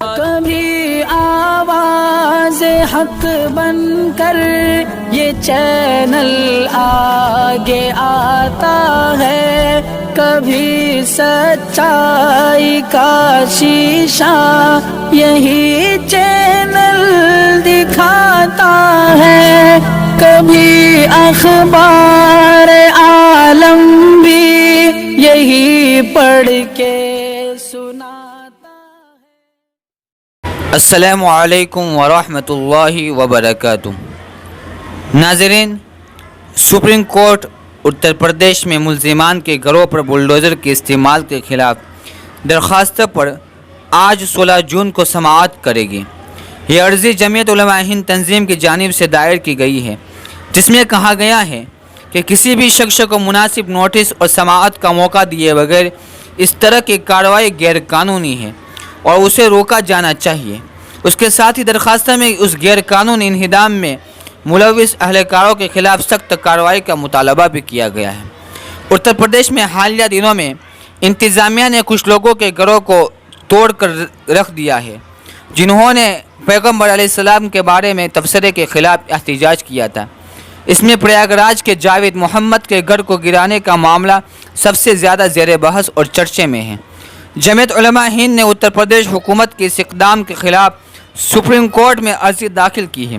کبھی آواز حق بن کر یہ چینل آگے آتا ہے، کبھی سچائی کا شیشہ یہی چینل دکھاتا ہے، کبھی اخبار عالم بھی یہی پڑھ کے سناتا ہے۔ السلام علیکم ورحمۃ اللہ وبرکاتہ۔ ناظرین، سپریم کورٹ اتر پردیش میں ملزمان کے گھروں پر بلڈوزر کے استعمال کے خلاف درخواست پر آج 16 جون کو سماعت کرے گی۔ یہ عرضی جمعیت علماء ہند تنظیم کی جانب سے دائر کی گئی ہے، جس میں کہا گیا ہے کہ کسی بھی شخص کو مناسب نوٹس اور سماعت کا موقع دیے بغیر اس طرح کی کارروائی غیر قانونی ہے اور اسے روکا جانا چاہیے۔ اس کے ساتھ ہی درخواست میں اس غیر قانونی انہدام میں ملوث اہلکاروں کے خلاف سخت کارروائی کا مطالبہ بھی کیا گیا ہے۔ اتر پردیش میں حالیہ دنوں میں انتظامیہ نے کچھ لوگوں کے گھروں کو توڑ کر رکھ دیا ہے، جنہوں نے پیغمبر علیہ السلام کے بارے میں تبصرے کے خلاف احتجاج کیا تھا۔ اس میں پریاگ راج کے جاوید محمد کے گھر کو گرانے کا معاملہ سب سے زیادہ زیر بحث اور چرچے میں ہے۔ جمعیت علماء ہند نے اتر پردیش حکومت کے اس اقدام کے خلاف سپریم کورٹ میں عرضی داخل کی ہے۔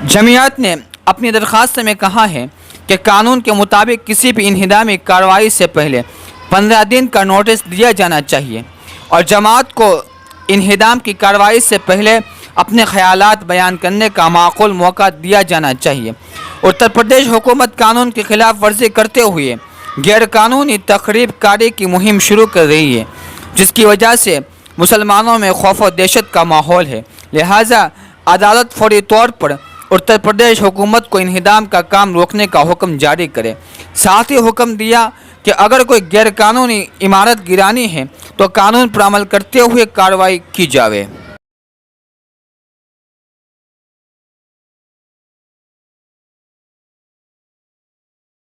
جمعیت نے اپنی درخواست میں کہا ہے کہ قانون کے مطابق کسی بھی انہدامی کارروائی سے پہلے 15 دن کا نوٹس دیا جانا چاہیے اور جماعت کو انہدام کی کارروائی سے پہلے اپنے خیالات بیان کرنے کا معقول موقع دیا جانا چاہیے۔ اتر پردیش حکومت قانون کی خلاف ورزی کرتے ہوئے غیر قانونی تخریب کاری کی مہم شروع کر رہی ہے، جس کی وجہ سے مسلمانوں میں خوف و دہشت کا ماحول ہے۔ لہٰذا عدالت فوری طور پر اتر پردیش حکومت کو انہدام کا کام روکنے کا حکم جاری کرے۔ ساتھ ہی حکم دیا کہ اگر کوئی غیر قانونی عمارت گرانی ہے تو قانون پر عمل کرتے ہوئے کارروائی کی جاوے۔